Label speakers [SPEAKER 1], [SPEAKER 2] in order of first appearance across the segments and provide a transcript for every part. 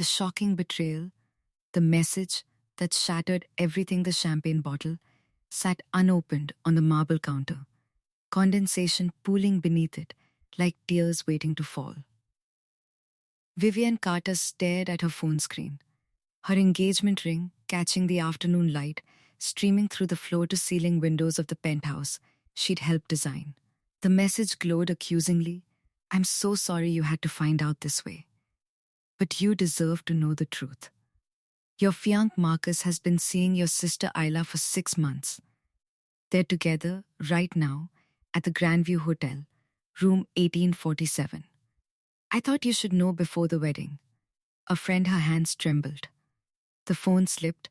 [SPEAKER 1] The shocking betrayal, the message that shattered everything, the champagne bottle, sat unopened on the marble counter, condensation pooling beneath it like tears waiting to fall. Vivian Carter stared at her phone screen, her engagement ring catching the afternoon light streaming through the floor-to-ceiling windows of the penthouse she'd helped design. The message glowed accusingly. "I'm so sorry you had to find out this way. But you deserve to know the truth. Your fiancé Marcus has been seeing your sister Isla for 6 months. They're together right now at the Grandview Hotel, room 1847. I thought you should know before the wedding." A friend, her hands trembled. The phone slipped,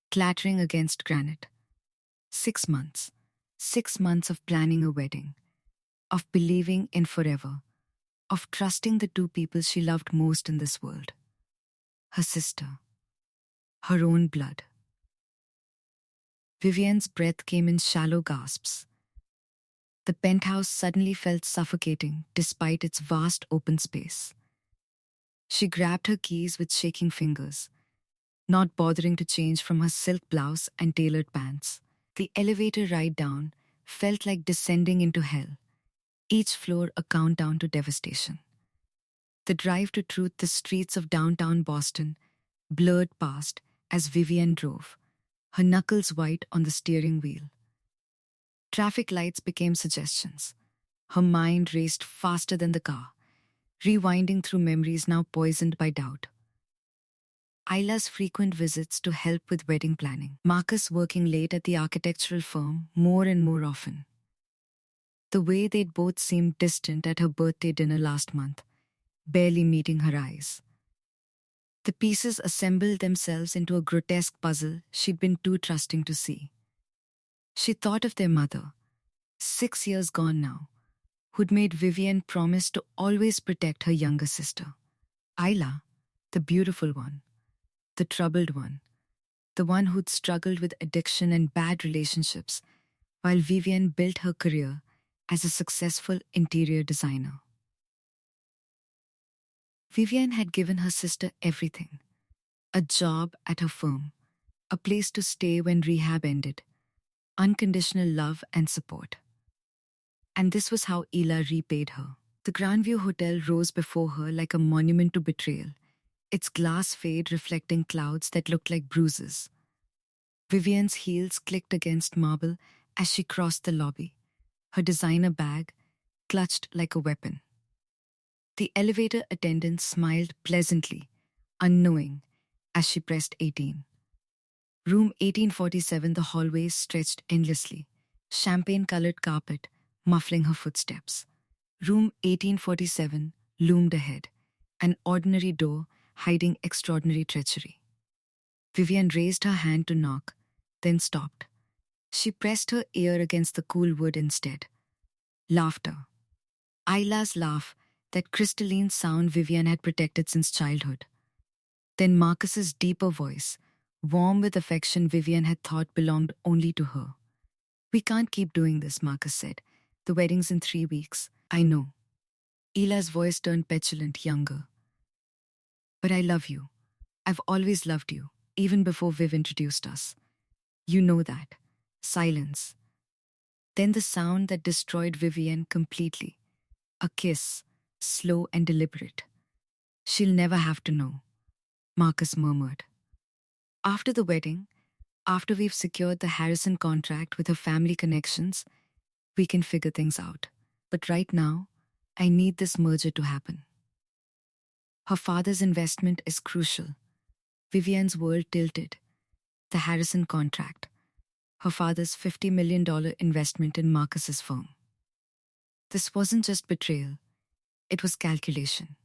[SPEAKER 1] clattering against granite. 6 months. 6 months of planning a wedding, of believing in forever, of trusting the two people she loved most in this world. Her sister. Her own blood. Vivian's breath came in shallow gasps. The penthouse suddenly felt suffocating despite its vast open space. She grabbed her keys with shaking fingers, not bothering to change from her silk blouse and tailored pants. The elevator ride down felt like descending into hell, each floor a countdown to devastation. The drive to truth, the streets of downtown Boston, blurred past as Vivian drove, her knuckles white on the steering wheel. Traffic lights became suggestions. Her mind raced faster than the car, rewinding through memories now poisoned by doubt. Isla's frequent visits to help with wedding planning, Marcus working late at the architectural firm more and more often. The way they'd both seemed distant at her birthday dinner last month, barely meeting her eyes. The pieces assembled themselves into a grotesque puzzle she'd been too trusting to see. She thought of their mother, 6 years gone now, who'd made Vivian promise to always protect her younger sister. Isla, the beautiful one, the troubled one, the one who'd struggled with addiction and bad relationships, while Vivian built her career as a successful interior designer. Vivian had given her sister everything: a job at her firm, a place to stay when rehab ended, unconditional love and support. And this was how Isla repaid her. The Grandview Hotel rose before her like a monument to betrayal, its glass fade reflecting clouds that looked like bruises. Vivian's heels clicked against marble as she crossed the lobby, her designer bag clutched like a weapon. The elevator attendant smiled pleasantly, unknowing, as she pressed 18. Room 1847, the hallways stretched endlessly, champagne-colored carpet muffling her footsteps. Room 1847 loomed ahead, an ordinary door hiding extraordinary treachery. Vivian raised her hand to knock, then stopped. She pressed her ear against the cool wood instead. Laughter. Isla's laugh, that crystalline sound Vivian had protected since childhood. Then Marcus's deeper voice, warm with affection Vivian had thought belonged only to her. "We can't keep doing this," Marcus said. "The wedding's in 3 weeks." "I know." Isla's voice turned petulant, younger. "But I love you. I've always loved you, even before Viv introduced us. You know that." Silence. Then the sound that destroyed Vivian completely. A kiss, slow and deliberate. "She'll never have to know," Marcus murmured. "After the wedding, after we've secured the Harrison contract with her family connections, we can figure things out. But right now, I need this merger to happen." Her father's investment is crucial. Vivian's world tilted. The Harrison contract. Her father's $50 million investment in Marcus's firm. This wasn't just betrayal. It was calculation.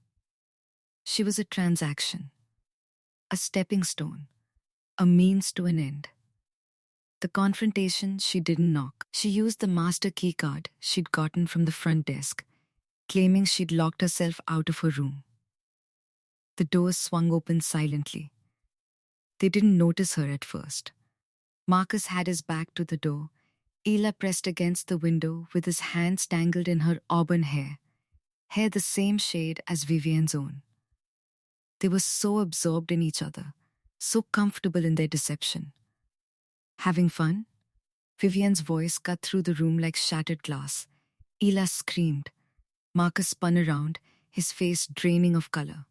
[SPEAKER 1] She was a transaction. A stepping stone. A means to an end. The confrontation, she didn't knock. She used the master key card she'd gotten from the front desk, claiming she'd locked herself out of her room. The doors swung open silently. They didn't notice her at first. Marcus had his back to the door. Isla pressed against the window with his hands tangled in her auburn hair the same shade as Vivian's own. They were so absorbed in each other, so comfortable in their deception. Having fun? Vivian's voice cut through the room like shattered glass. Ela screamed. Marcus spun around, his face draining of color.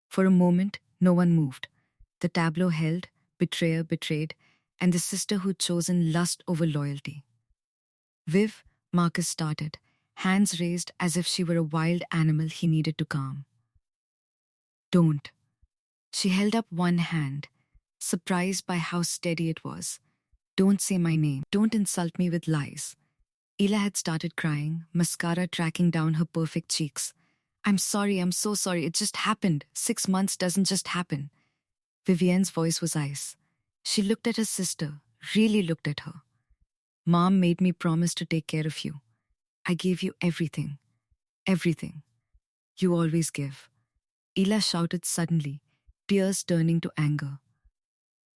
[SPEAKER 1] For a moment, no one moved. The tableau held, betrayer betrayed, and the sister who'd chosen lust over loyalty. Viv, Marcus started, hands raised as if she were a wild animal he needed to calm. Don't. She held up one hand, surprised by how steady it was. Don't say my name. Don't insult me with lies. Ela had started crying, mascara tracking down her perfect cheeks. I'm sorry, I'm so sorry, it just happened. 6 months doesn't just happen. Vivienne's voice was ice. She looked at her sister, really looked at her. Mom made me promise to take care of you. I gave you everything. Everything. You always give. Ela shouted suddenly, tears turning to anger.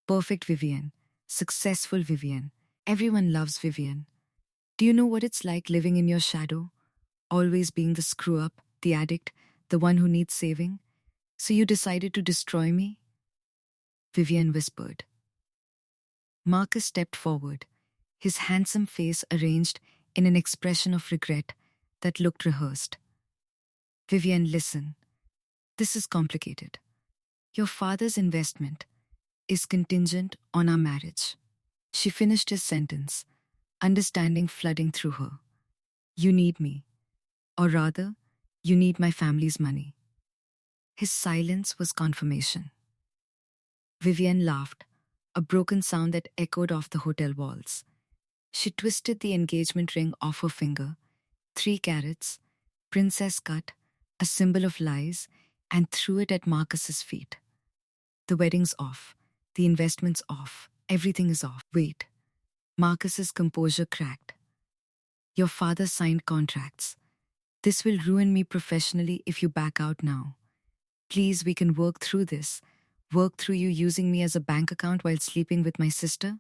[SPEAKER 1] Perfect Vivienne. Successful Vivienne. Everyone loves Vivienne. Do you know what it's like living in your shadow? Always being the screw-up, the addict, the one who needs saving? So you decided to destroy me? Vivienne whispered. Marcus stepped forward, his handsome face arranged in an expression of regret that looked rehearsed. Vivienne, listen. This is complicated. Your father's investment is contingent on our marriage. She finished his sentence, understanding flooding through her. You need me. Or rather, you need my family's money. His silence was confirmation. Vivienne laughed, a broken sound that echoed off the hotel walls. She twisted the engagement ring off her finger, 3 carats, princess cut, a symbol of lies, and threw it at Marcus's feet. The wedding's off, the investment's off, everything is off. Wait. Marcus's composure cracked. Your father signed contracts. This will ruin me professionally if you back out now. Please, we can work through this. Work through you using me as a bank account while sleeping with my sister?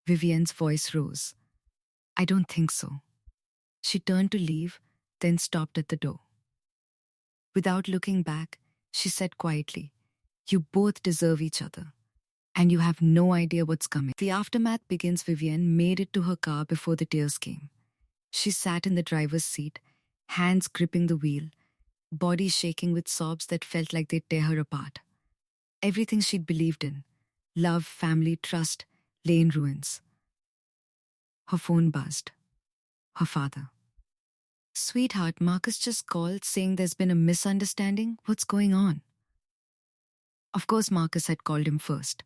[SPEAKER 1] Vivienne's voice rose. I don't think so. She turned to leave, then stopped at the door. Without looking back, she said quietly, You both deserve each other. And you have no idea what's coming. The aftermath begins. Vivienne made it to her car before the tears came. She sat in the driver's seat, hands gripping the wheel, body shaking with sobs that felt like they'd tear her apart. Everything she'd believed in, love, family, trust, lay in ruins. Her phone buzzed. Her father. Sweetheart, Marcus just called saying there's been a misunderstanding. What's going on? Of course, Marcus had called him first.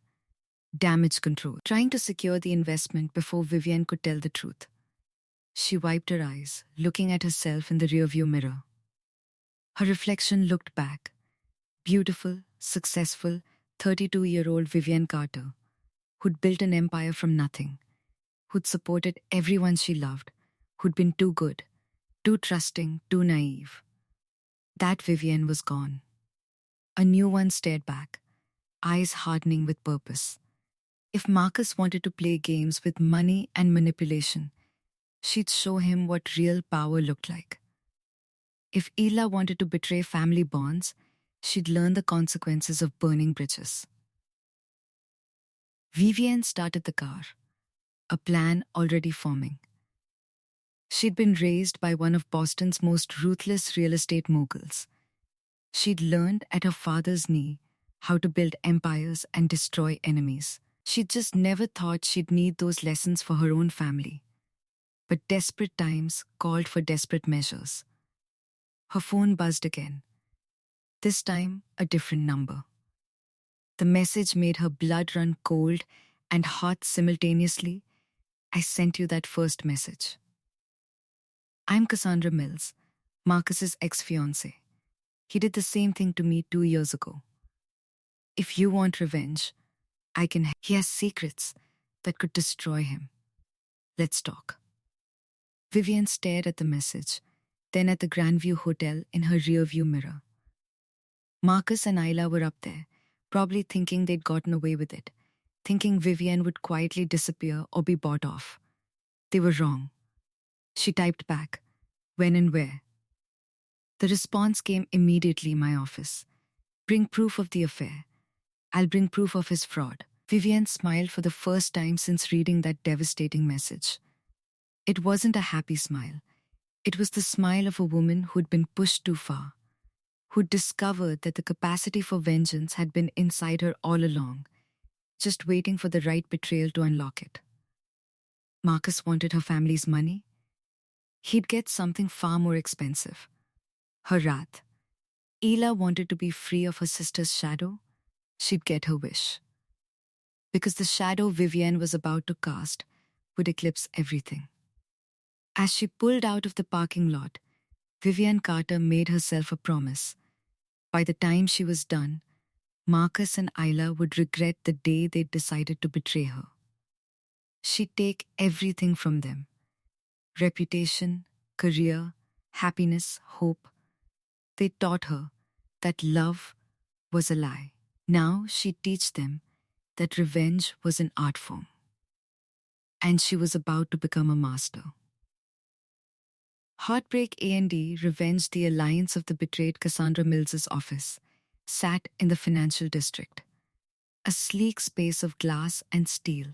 [SPEAKER 1] Damage control, trying to secure the investment before Vivienne could tell the truth. She wiped her eyes, looking at herself in the rearview mirror. Her reflection looked back. Beautiful, successful, 32-year-old Vivienne Carter, who'd built an empire from nothing, who'd supported everyone she loved, who'd been too good, too trusting, too naive. That Vivienne was gone. A new one stared back, eyes hardening with purpose. If Marcus wanted to play games with money and manipulation, she'd show him what real power looked like. If Ela wanted to betray family bonds, she'd learn the consequences of burning bridges. Vivienne started the car, a plan already forming. She'd been raised by one of Boston's most ruthless real estate moguls. She'd learned at her father's knee how to build empires and destroy enemies. She'd just never thought she'd need those lessons for her own family. But desperate times called for desperate measures. Her phone buzzed again. This time, a different number. The message made her blood run cold and hot simultaneously. I sent you that first message. I'm Cassandra Mills, Marcus's ex-fiancée. He did the same thing to me 2 years ago. If you want revenge, I can. He has secrets that could destroy him. Let's talk. Vivienne stared at the message, then at the Grandview Hotel in her rearview mirror. Marcus and Isla were up there, probably thinking they'd gotten away with it, thinking Vivienne would quietly disappear or be bought off. They were wrong. She typed back, when and where. The response came immediately in my office. Bring proof of the affair. I'll bring proof of his fraud. Vivian smiled for the first time since reading that devastating message. It wasn't a happy smile. It was the smile of a woman who'd been pushed too far, who'd discovered that the capacity for vengeance had been inside her all along, just waiting for the right betrayal to unlock it. Marcus wanted her family's money. He'd get something far more expensive: her wrath. Ela wanted to be free of her sister's shadow. She'd get her wish. Because the shadow Vivienne was about to cast would eclipse everything. As she pulled out of the parking lot, Vivienne Carter made herself a promise. By the time she was done, Marcus and Isla would regret the day they'd decided to betray her. She'd take everything from them: reputation, career, happiness, hope. They taught her that love was a lie. Now she'd teach them that revenge was an art form. And she was about to become a master. Heartbreak A&D Revenge, the alliance of the betrayed Cassandra Mills's office, sat in the financial district. A sleek space of glass and steel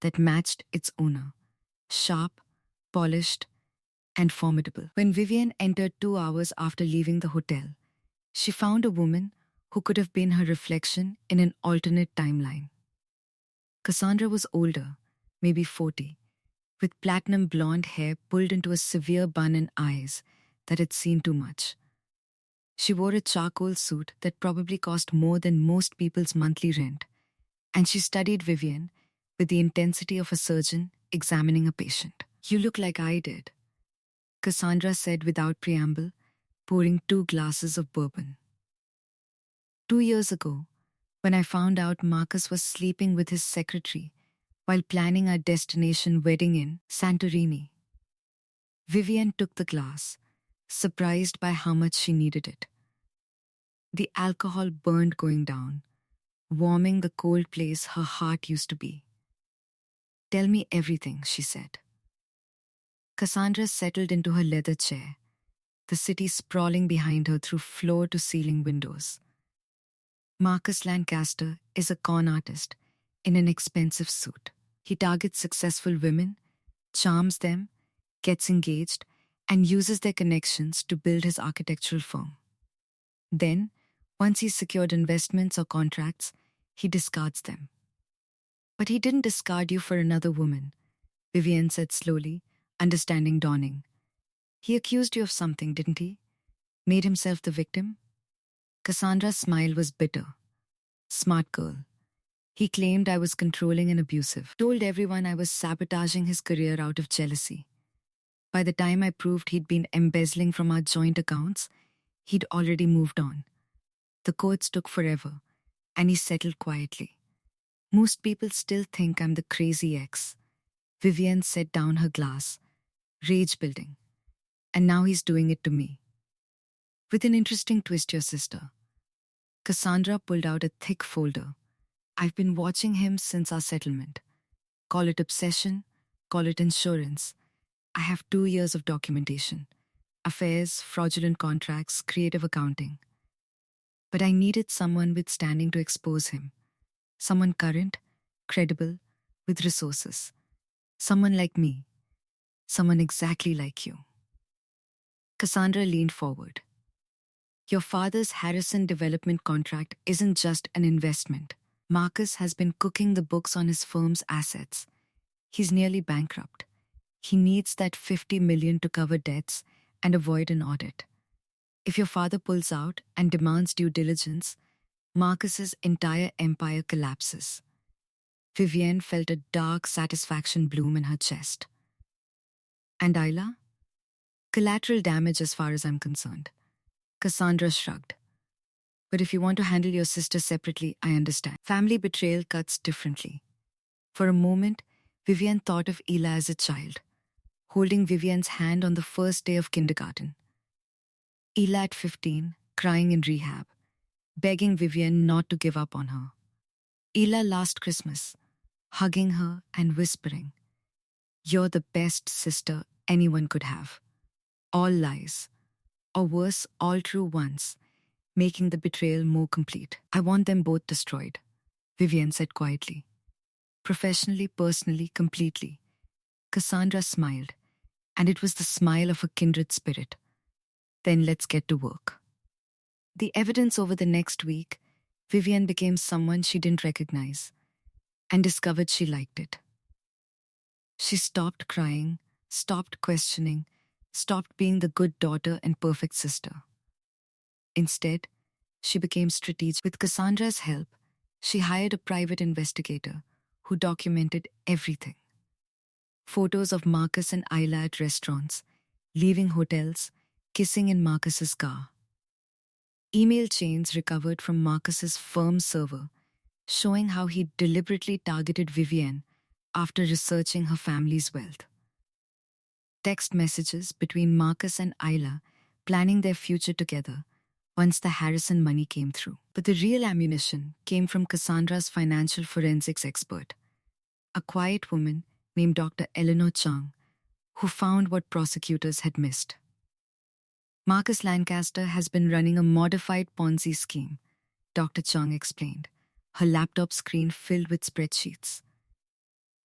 [SPEAKER 1] that matched its owner, sharp, polished, and formidable. When Vivian entered 2 hours after leaving the hotel, she found a woman who could have been her reflection in an alternate timeline. Cassandra was older, maybe 40, with platinum blonde hair pulled into a severe bun and eyes that had seen too much. She wore a charcoal suit that probably cost more than most people's monthly rent, and she studied Vivian with the intensity of a surgeon examining a patient. "You look like I did," Cassandra said without preamble, pouring 2 glasses of bourbon. 2 years ago, when I found out Marcus was sleeping with his secretary while planning our destination wedding in Santorini. Vivian took the glass, surprised by how much she needed it. The alcohol burned going down, warming the cold place her heart used to be. "Tell me everything," she said. Cassandra settled into her leather chair, the city sprawling behind her through floor-to-ceiling windows. Marcus Lancaster is a con artist in an expensive suit. He targets successful women, charms them, gets engaged, and uses their connections to build his architectural firm. Then, once he's secured investments or contracts, he discards them. "But he didn't discard you for another woman," Vivian said slowly, understanding dawning. "He accused you of something, didn't he? Made himself the victim?" Cassandra's smile was bitter. "Smart girl. He claimed I was controlling and abusive. Told everyone I was sabotaging his career out of jealousy. By the time I proved he'd been embezzling from our joint accounts, he'd already moved on. The courts took forever, and he settled quietly. Most people still think I'm the crazy ex." Vivian set down her glass, rage building. "And now he's doing it to me. With an interesting twist, your sister." Cassandra pulled out a thick folder. "I've been watching him since our settlement. Call it obsession, call it insurance. I have 2 years of documentation. Affairs, fraudulent contracts, creative accounting. But I needed someone with standing to expose him. Someone current, credible, with resources. Someone like me. Someone exactly like you." Cassandra leaned forward. "Your father's Harrison development contract isn't just an investment. Marcus has been cooking the books on his firm's assets. He's nearly bankrupt. He needs that $50 million to cover debts and avoid an audit. If your father pulls out and demands due diligence, Marcus's entire empire collapses." Vivienne felt a dark satisfaction bloom in her chest. "And Isla? Collateral damage as far as I'm concerned." Cassandra shrugged. "But if you want to handle your sister separately, I understand. Family betrayal cuts differently." For a moment, Vivian thought of Ela as a child, holding Vivian's hand on the first day of kindergarten. Ela at 15, crying in rehab, begging Vivian not to give up on her. Ela last Christmas, hugging her and whispering, "You're the best sister anyone could have." All lies. Or worse, all true once, making the betrayal more complete. I want them both destroyed, Vivian said quietly. Professionally, personally, completely. Cassandra smiled, and it was the smile of a kindred spirit. Then let's get to work. The evidence over the next week, Vivian became someone she didn't recognize and discovered she liked it. She stopped crying, stopped questioning, stopped being the good daughter and perfect sister. Instead, she became strategic. With Cassandra's help, she hired a private investigator who documented everything. Photos of Marcus and Isla at restaurants, leaving hotels, kissing in Marcus's car. Email chains recovered from Marcus's firm server, showing how he deliberately targeted Vivienne after researching her family's wealth. Text messages between Marcus and Isla planning their future together once the Harrison money came through. But the real ammunition came from Cassandra's financial forensics expert, a quiet woman named Dr. Eleanor Chung, who found what prosecutors had missed. Marcus Lancaster has been running a modified Ponzi scheme, Dr. Chung explained, her laptop screen filled with spreadsheets.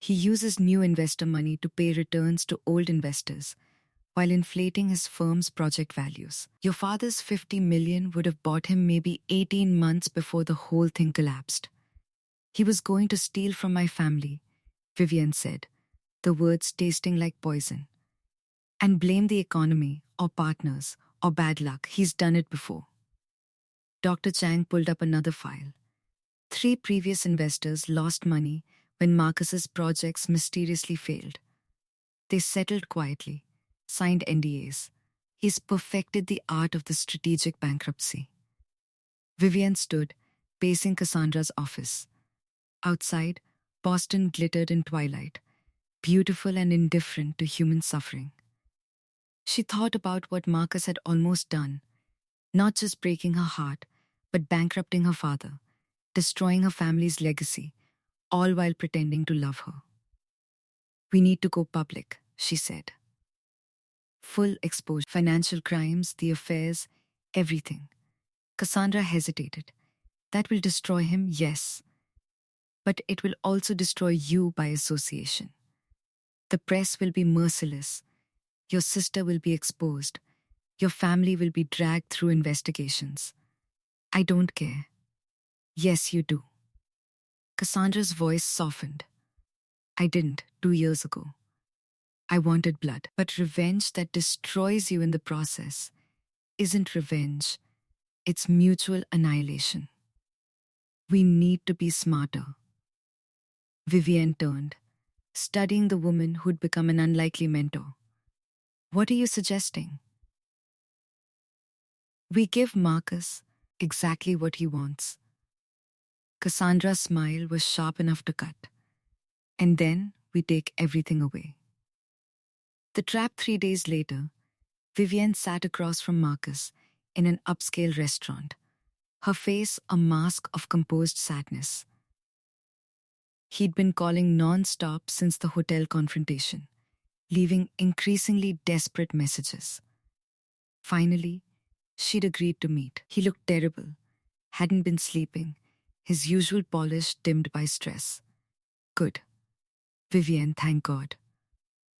[SPEAKER 1] He uses new investor money to pay returns to old investors while inflating his firm's project values. Your father's $50 million would have bought him maybe 18 months before the whole thing collapsed. He was going to steal from my family, Vivian said, the words tasting like poison. And blame the economy, or partners, or bad luck. He's done it before. Dr. Chang pulled up another file. 3 previous investors lost money when Marcus's projects mysteriously failed. They settled quietly, signed NDAs. He's perfected the art of the strategic bankruptcy. Vivian stood, pacing Cassandra's office. Outside, Boston glittered in twilight, beautiful and indifferent to human suffering. She thought about what Marcus had almost done, not just breaking her heart, but bankrupting her father, destroying her family's legacy, all while pretending to love her. We need to go public, she said. Full exposure, financial crimes, the affairs, everything. Cassandra hesitated. That will destroy him, yes. But it will also destroy you by association. The press will be merciless. Your sister will be exposed. Your family will be dragged through investigations. I don't care. Yes, you do. Cassandra's voice softened. I didn't 2 years ago. I wanted blood. But revenge that destroys you in the process isn't revenge. It's mutual annihilation. We need to be smarter. Vivienne turned, studying the woman who'd become an unlikely mentor. What are you suggesting? We give Marcus exactly what he wants. Cassandra's smile was sharp enough to cut. And then we take everything away. The trap 3 days later, Vivienne sat across from Marcus in an upscale restaurant, her face a mask of composed sadness. He'd been calling non-stop since the hotel confrontation, leaving increasingly desperate messages. Finally, she'd agreed to meet. He looked terrible, hadn't been sleeping, his usual polish dimmed by stress. Good. Vivienne, thank God.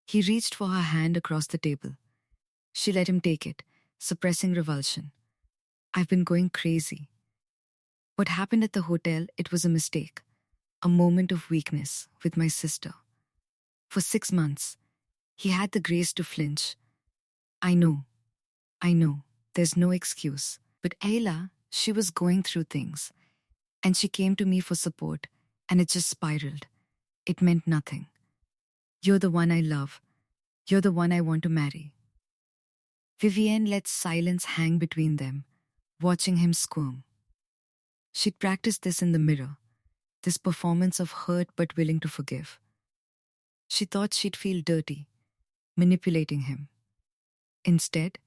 [SPEAKER 1] He reached for her hand across the table. She let him take it, suppressing revulsion. I've been going crazy. What happened at the hotel, it was a mistake, a moment of weakness with my sister. For 6 months, he had the grace to flinch. I know, there's no excuse. But Ayla, she was going through things, and she came to me for support, and it just spiraled. It meant nothing. You're the one I love. You're the one I want to marry. Vivienne let silence hang between them, watching him squirm. She'd practiced this in the mirror, this performance of hurt but willing to forgive. She thought she'd feel dirty, manipulating him. Instead,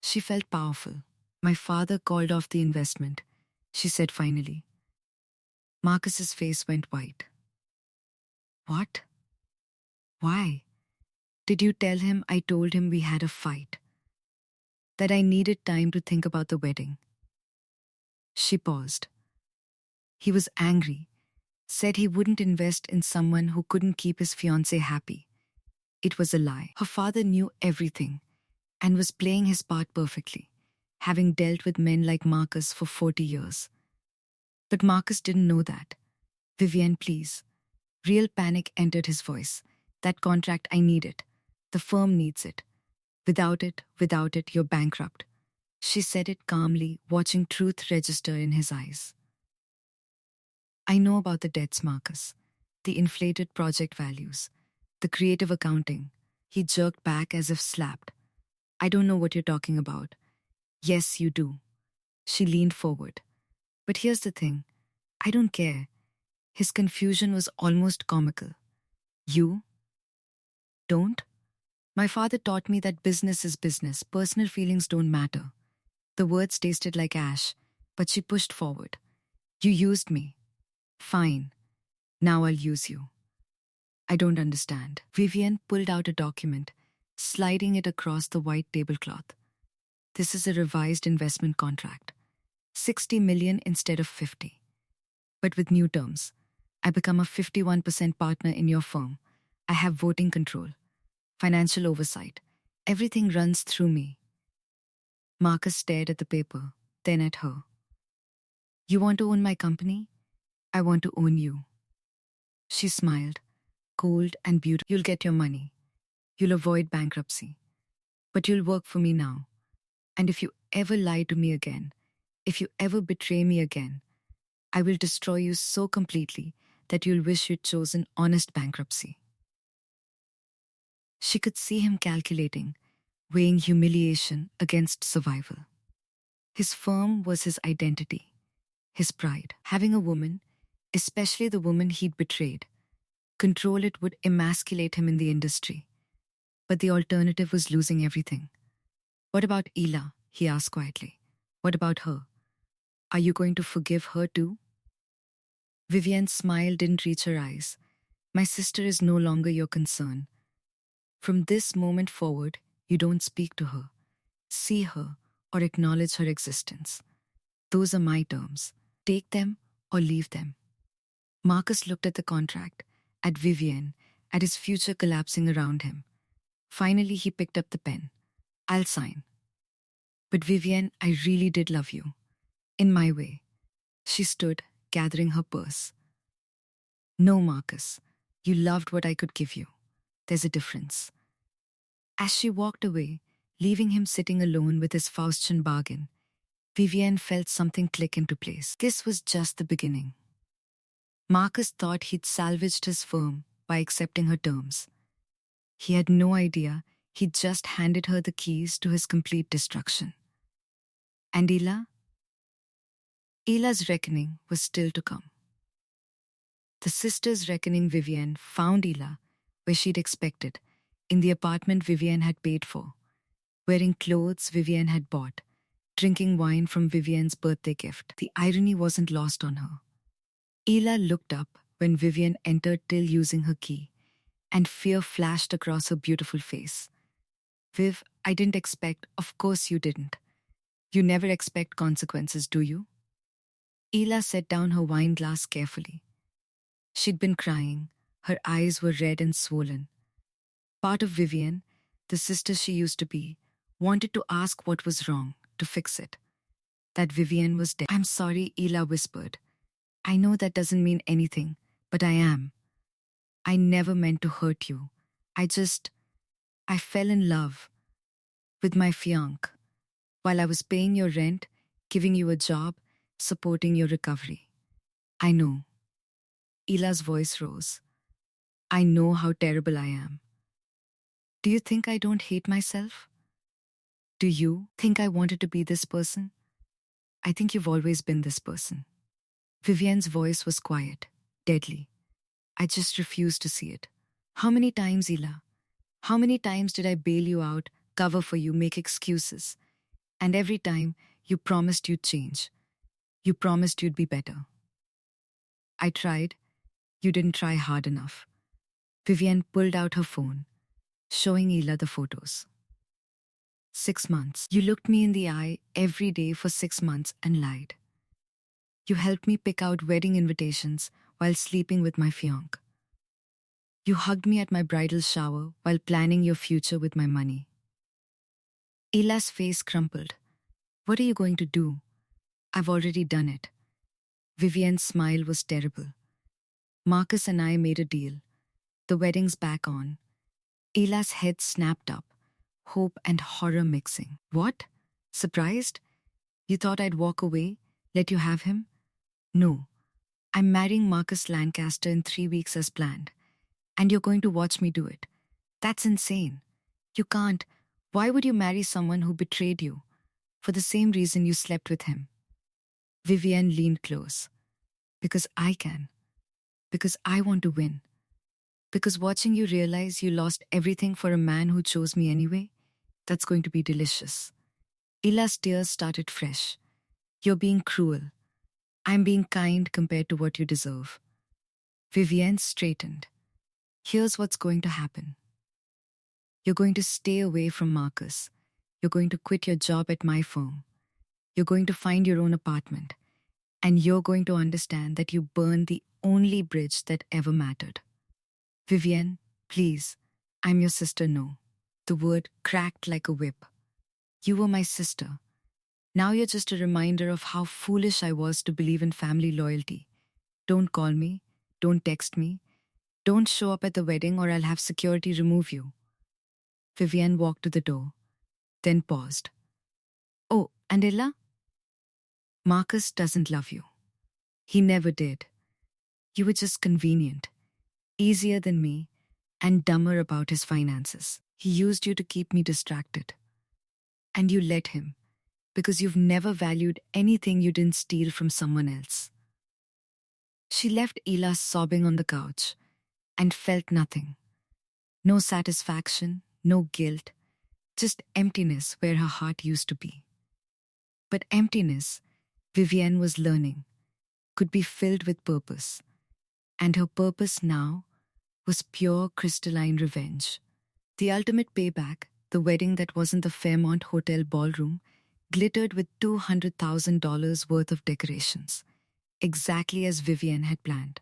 [SPEAKER 1] she felt powerful. My father called off the investment, she said finally. Marcus's face went white. What? Why? Did you tell him I told him we had a fight? That I needed time to think about the wedding? She paused. He was angry, said he wouldn't invest in someone who couldn't keep his fiancée happy. It was a lie. Her father knew everything and was playing his part perfectly, having dealt with men like Marcus for 40 years. But Marcus didn't know that. Vivienne, please. Real panic entered his voice. That contract, I need it. The firm needs it. Without it, you're bankrupt. She said it calmly, watching truth register in his eyes. I know about the debts, Marcus. The inflated project values. The creative accounting. He jerked back as if slapped. I don't know what you're talking about. Yes, you do. She leaned forward. But here's the thing. I don't care. His confusion was almost comical. You don't? My father taught me that business is business. Personal feelings don't matter. The words tasted like ash, but she pushed forward. You used me. Fine. Now I'll use you. I don't understand. Vivienne pulled out a document, sliding it across the white tablecloth. This is a revised investment contract. 60 million instead of 50. But with new terms. I become a 51% partner in your firm. I have voting control, financial oversight. Everything runs through me. Marcus stared at the paper, then at her. You want to own my company? I want to own you. She smiled, cold and beautiful. You'll get your money. You'll avoid bankruptcy. But you'll work for me now. And if you ever lie to me again, if you ever betray me again, I will destroy you so completely that you'll wish you'd chosen honest bankruptcy. She could see him calculating, weighing humiliation against survival. His firm was his identity, his pride. Having a woman, especially the woman he'd betrayed, control it would emasculate him in the industry. But the alternative was losing everything. What about Ela? He asked quietly. What about her? Are you going to forgive her too? Vivienne's smile didn't reach her eyes. My sister is no longer your concern. From this moment forward, you don't speak to her, see her, or acknowledge her existence. Those are my terms. Take them or leave them. Marcus looked at the contract, at Vivienne, at his future collapsing around him. Finally, he picked up the pen. I'll sign. But Vivienne, I really did love you. In my way. She stood, gathering her purse. No, Marcus. You loved what I could give you. There's a difference. As she walked away, leaving him sitting alone with his Faustian bargain, Vivienne felt something click into place. This was just the beginning. Marcus thought he'd salvaged his firm by accepting her terms. He had no idea he'd just handed her the keys to his complete destruction. And Ela? Ela's reckoning was still to come. The sisters' reckoning Vivienne found Ela where she'd expected, in the apartment Vivienne had paid for, wearing clothes Vivienne had bought, drinking wine from Vivienne's birthday gift. The irony wasn't lost on her. Ela looked up when Vivienne entered still using her key, and fear flashed across her beautiful face. Viv, I didn't expect, of course you didn't. You never expect consequences, do you? Ela set down her wine glass carefully. She'd been crying, her eyes were red and swollen. Part of Vivienne, the sister she used to be, wanted to ask what was wrong, to fix it. That Vivienne was dead. I'm sorry, Ela whispered. I know that doesn't mean anything, but I am. I never meant to hurt you. I fell in love with my fiancé. While I was paying your rent, giving you a job, supporting your recovery. I know. Ela's voice rose. I know how terrible I am. Do you think I don't hate myself? Do you think I wanted to be this person? I think you've always been this person. Vivienne's voice was quiet, deadly. I just refused to see it. How many times, Ela? How many times did I bail you out, cover for you, make excuses? And every time, you promised you'd change. You promised you'd be better. I tried. You didn't try hard enough. Vivienne pulled out her phone, showing Ela the photos. 6 months. You looked me in the eye every day for 6 months and lied. You helped me pick out wedding invitations while sleeping with my fiancé. You hugged me at my bridal shower while planning your future with my money. Ila's face crumpled. What are you going to do? I've already done it. Vivienne's smile was terrible. Marcus and I made a deal. The wedding's back on. Ila's head snapped up, hope and horror mixing. What? Surprised? You thought I'd walk away, let you have him? No. I'm marrying Marcus Lancaster in 3 weeks as planned. And you're going to watch me do it. That's insane. You can't. Why would you marry someone who betrayed you? For the same reason you slept with him. Vivienne leaned close. Because I can. Because I want to win. Because watching you realize you lost everything for a man who chose me anyway, that's going to be delicious. Ila's tears started fresh. You're being cruel. I'm being kind compared to what you deserve. Vivienne straightened. Here's what's going to happen. You're going to stay away from Marcus. You're going to quit your job at my firm. You're going to find your own apartment. And you're going to understand that you burned the only bridge that ever mattered. Vivienne, please, I'm your sister, no. The word cracked like a whip. You were my sister. Now you're just a reminder of how foolish I was to believe in family loyalty. Don't call me. Don't text me. Don't show up at the wedding or I'll have security remove you. Vivienne walked to the door, then paused. Oh, and Ella? Marcus doesn't love you. He never did. You were just convenient, easier than me, and dumber about his finances. He used you to keep me distracted. And you let him, because you've never valued anything you didn't steal from someone else. She left Ela sobbing on the couch and felt nothing. No satisfaction, no guilt, just emptiness where her heart used to be. But emptiness, Vivienne was learning, could be filled with purpose. And her purpose now was pure crystalline revenge. The ultimate payback, the wedding that wasn't the Fairmont Hotel ballroom, glittered with $200,000 worth of decorations, exactly as Vivienne had planned.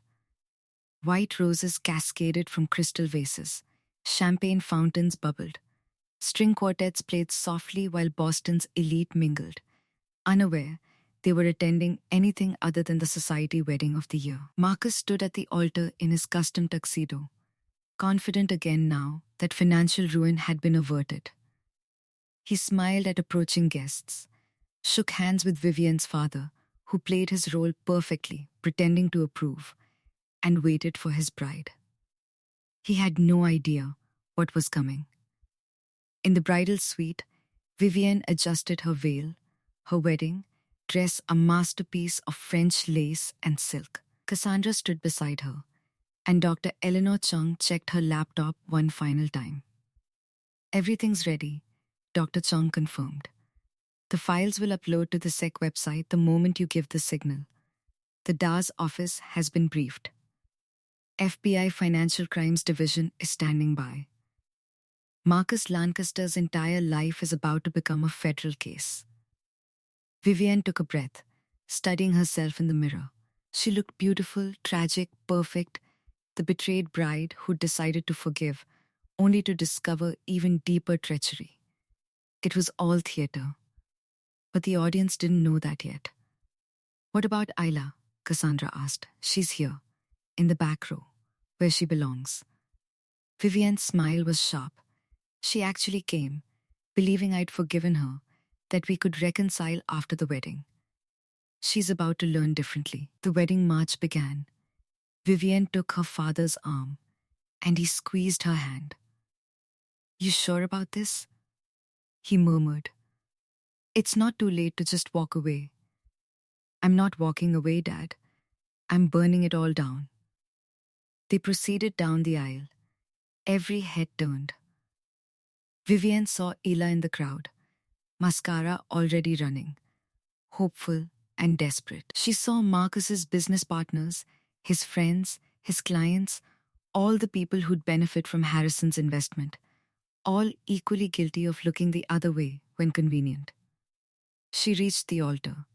[SPEAKER 1] White roses cascaded from crystal vases, champagne fountains bubbled, string quartets played softly while Boston's elite mingled, unaware they were attending anything other than the society wedding of the year. Marcus stood at the altar in his custom tuxedo, confident again now that financial ruin had been averted. He smiled at approaching guests, shook hands with Vivienne's father, who played his role perfectly, pretending to approve, and waited for his bride. He had no idea what was coming. In the bridal suite, Vivienne adjusted her veil, her wedding dress a masterpiece of French lace and silk. Cassandra stood beside her, and Dr. Eleanor Chung checked her laptop one final time. Everything's ready, Dr. Chung confirmed. The files will upload to the SEC website the moment you give the signal. The DA's office has been briefed. FBI Financial Crimes Division is standing by. Marcus Lancaster's entire life is about to become a federal case. Vivienne took a breath, studying herself in the mirror. She looked beautiful, tragic, perfect, the betrayed bride who decided to forgive, only to discover even deeper treachery. It was all theater. But the audience didn't know that yet. What about Isla? Cassandra asked. She's here, in the back row, where she belongs. Vivienne's smile was sharp. She actually came, believing I'd forgiven her, that we could reconcile after the wedding. She's about to learn differently. The wedding march began. Vivienne took her father's arm, and he squeezed her hand. You sure about this? He murmured. It's not too late to just walk away. I'm not walking away, Dad. I'm burning it all down. They proceeded down the aisle. Every head turned. Vivienne saw Ela in the crowd, mascara already running, hopeful and desperate. She saw Marcus's business partners, his friends, his clients, all the people who'd benefit from Harrison's investment, all equally guilty of looking the other way when convenient. She reached the altar.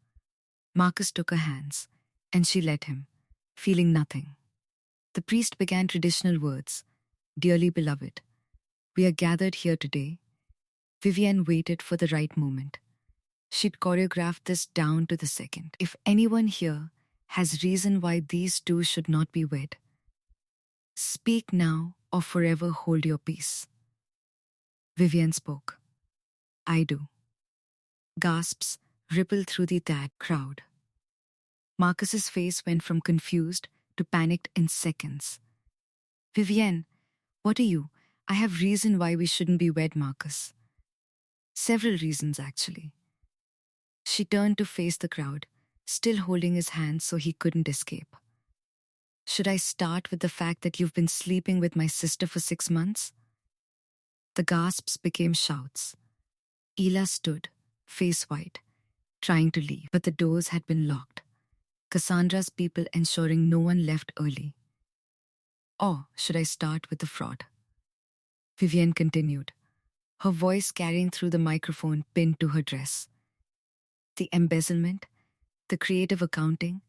[SPEAKER 1] Marcus took her hands, And she let him, feeling nothing. The priest began traditional words. Dearly beloved, we are gathered here today. Vivienne waited for the right moment. She'd choreographed this down to the second. If anyone here has reason why these two should not be wed, speak now or forever hold your peace. Vivienne spoke. I do. Gasps rippled through the crowd. Marcus's face went from confused to panicked in seconds. Vivienne, what are you? I have reason why we shouldn't be wed, Marcus. Several reasons, actually. She turned to face the crowd, still holding his hand so he couldn't escape. Should I start with the fact that you've been sleeping with my sister for 6 months? The gasps became shouts. Ela stood, face white, trying to leave, but the doors had been locked. Cassandra's people ensuring no one left early. Or should I start with the fraud? Vivienne continued, her voice carrying through the microphone pinned to her dress. The embezzlement, the creative accounting,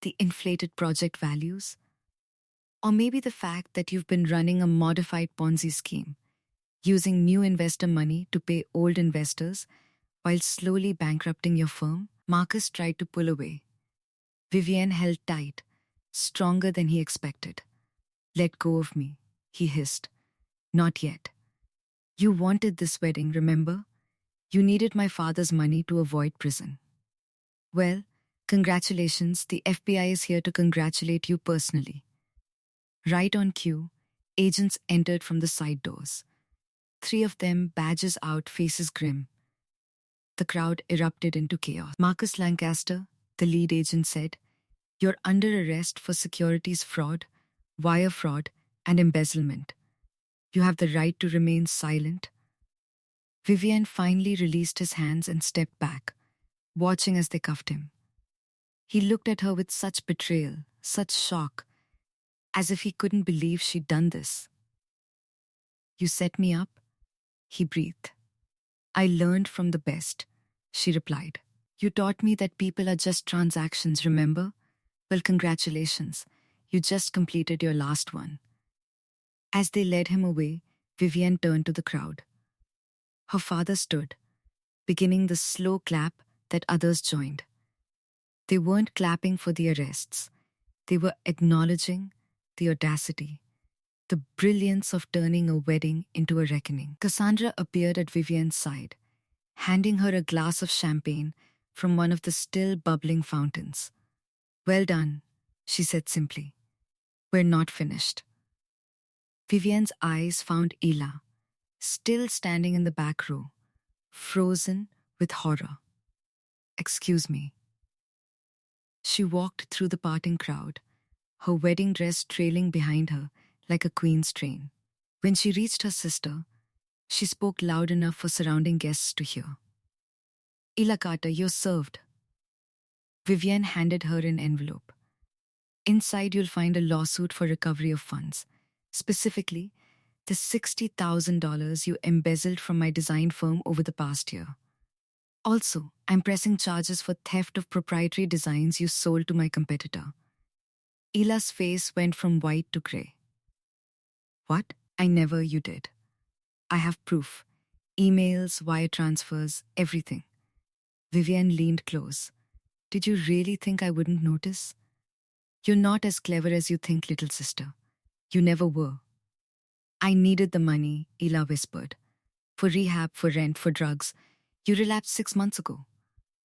[SPEAKER 1] the inflated project values, or maybe the fact that you've been running a modified Ponzi scheme, using new investor money to pay old investors while slowly bankrupting your firm. Marcus tried to pull away. Vivienne held tight, stronger than he expected. Let go of me, he hissed. Not yet. You wanted this wedding, remember? You needed my father's money to avoid prison. Well, congratulations, the FBI is here to congratulate you personally. Right on cue, agents entered from the side doors. 3 of them, badges out, faces grim. The crowd erupted into chaos. Marcus Lancaster, the lead agent, said, You're under arrest for securities fraud, wire fraud, and embezzlement. You have the right to remain silent. Vivienne finally released his hands and stepped back, watching as they cuffed him. He looked at her with such betrayal, such shock, as if he couldn't believe she'd done this. You set me up? He breathed. I learned from the best, she replied. You taught me that people are just transactions, remember? Well, congratulations. You just completed your last one. As they led him away, Vivienne turned to the crowd. Her father stood, beginning the slow clap that others joined. They weren't clapping for the arrests. They were acknowledging the audacity, the brilliance of turning a wedding into a reckoning. Cassandra appeared at Vivienne's side, handing her a glass of champagne from one of the still bubbling fountains. Well done, she said simply. We're not finished. Vivienne's eyes found Ela, still standing in the back row, frozen with horror. Excuse me. She walked through the parting crowd, her wedding dress trailing behind her like a queen's train. When she reached her sister, she spoke loud enough for surrounding guests to hear. Ela Carter, you're served. Vivienne handed her an envelope. Inside you'll find a lawsuit for recovery of funds, specifically the $60,000 you embezzled from my design firm over the past year. Also, I'm pressing charges for theft of proprietary designs you sold to my competitor. Ela's face went from white to grey. What? I never. You did. I have proof. Emails, wire transfers, everything. Vivienne leaned close. Did you really think I wouldn't notice? You're not as clever as you think, little sister. You never were. I needed the money, Ela whispered. For rehab, for rent, for drugs. You relapsed 6 months ago.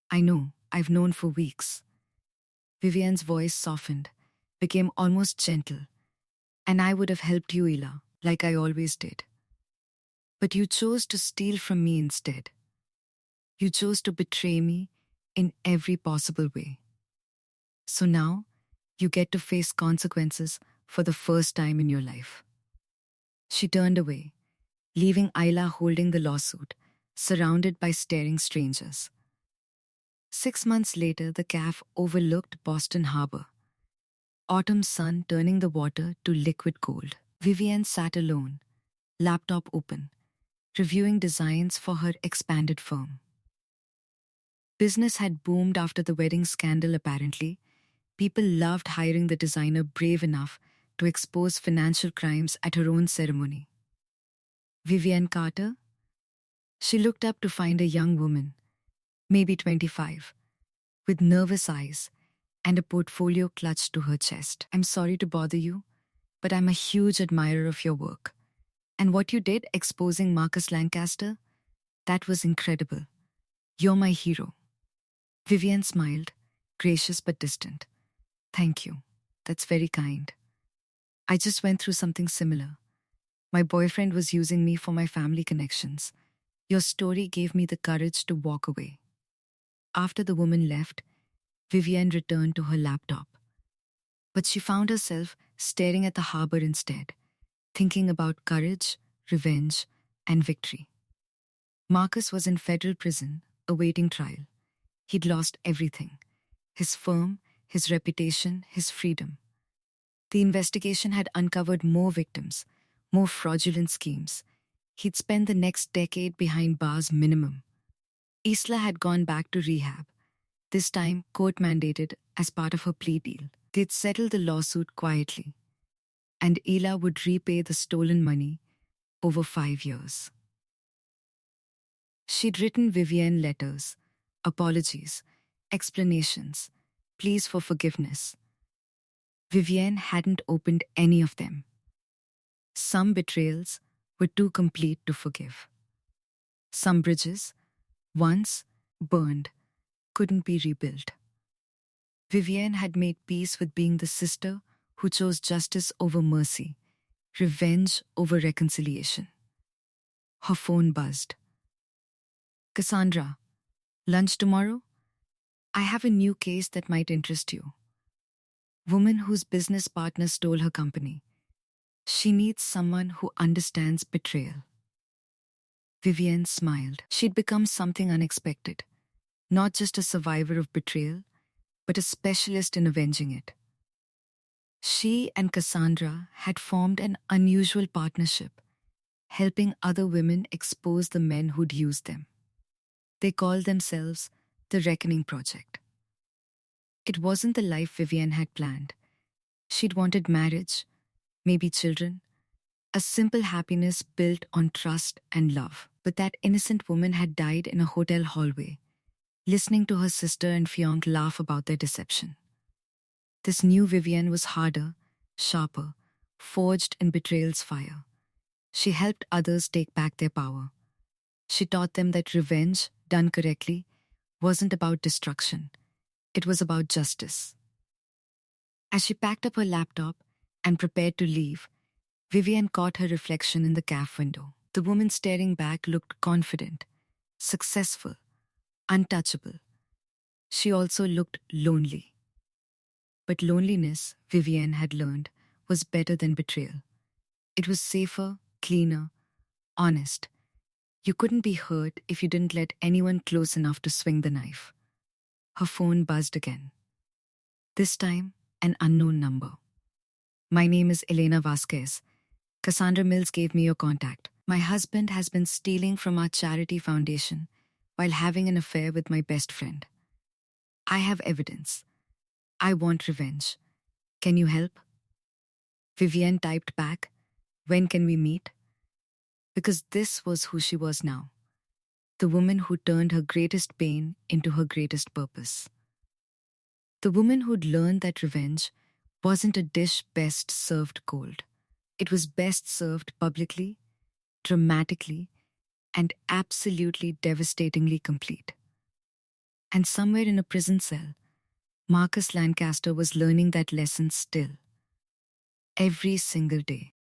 [SPEAKER 1] I know. I've known for weeks. Vivienne's voice softened, became almost gentle. And I would have helped you, Ela, like I always did. But you chose to steal from me instead. You chose to betray me in every possible way. So now, you get to face consequences for the first time in your life. She turned away, leaving Ela holding the lawsuit, surrounded by staring strangers. 6 months later, the cafe overlooked Boston Harbor. Autumn sun turning the water to liquid gold. Vivienne sat alone, laptop open, reviewing designs for her expanded firm. Business had boomed after the wedding scandal apparently, People loved hiring the designer brave enough to expose financial crimes at her own ceremony. Vivienne Carter? She looked up to find a young woman, maybe 25, with nervous eyes and a portfolio clutched to her chest. "I'm sorry to bother you, but I'm a huge admirer of your work. And what you did exposing Marcus Lancaster? That was incredible. You're my hero." Vivienne smiled, gracious but distant. "Thank you. That's very kind. I just went through something similar. My boyfriend was using me for my family connections. Your story gave me the courage to walk away." After the woman left, Vivienne returned to her laptop. But she found herself staring at the harbor instead, thinking about courage, revenge, and victory. Marcus was in federal prison, awaiting trial. He'd lost everything: his firm, his reputation, his freedom. The investigation had uncovered more victims, more fraudulent schemes. He'd spend the next decade behind bars minimum. Isla had gone back to rehab, this time court-mandated as part of her plea deal. They'd settle the lawsuit quietly, and Ila would repay the stolen money over 5 years. She'd written Vivienne letters, apologies, explanations, pleas for forgiveness. Vivienne hadn't opened any of them. Some betrayals were too complete to forgive. Some bridges, once burned, couldn't be rebuilt. Vivienne had made peace with being the sister who chose justice over mercy, revenge over reconciliation. Her phone buzzed. "Cassandra, lunch tomorrow? I have a new case that might interest you. Woman whose business partner stole her company. She needs someone who understands betrayal." Vivienne smiled. She'd become something unexpected. Not just a survivor of betrayal, but a specialist in avenging it. She and Cassandra had formed an unusual partnership, helping other women expose the men who'd used them. They called themselves the Reckoning Project. It wasn't the life Vivienne had planned. She'd wanted marriage, maybe children, a simple happiness built on trust and love. But that innocent woman had died in a hotel hallway, listening to her sister and fiancé laugh about their deception. This new Vivienne was harder, sharper, forged in betrayal's fire. She helped others take back their power. She taught them that revenge, done correctly, wasn't about destruction. It was about justice. As she packed up her laptop and prepared to leave, Vivienne caught her reflection in the caf window. The woman staring back looked confident, successful, untouchable. She also looked lonely. But loneliness, Vivienne had learned, was better than betrayal. It was safer, cleaner, honest. You couldn't be hurt if you didn't let anyone close enough to swing the knife. Her phone buzzed again. This time, an unknown number. "My name is Elena Vasquez. Cassandra Mills gave me your contact. My husband has been stealing from our charity foundation while having an affair with my best friend. I have evidence. I want revenge. Can you help?" Vivienne typed back, "When can we meet?" Because this was who she was now. The woman who turned her greatest pain into her greatest purpose. The woman who'd learned that revenge wasn't a dish best served cold. It was best served publicly, dramatically, and absolutely devastatingly complete. And somewhere in a prison cell, Marcus Lancaster was learning that lesson still. Every single day.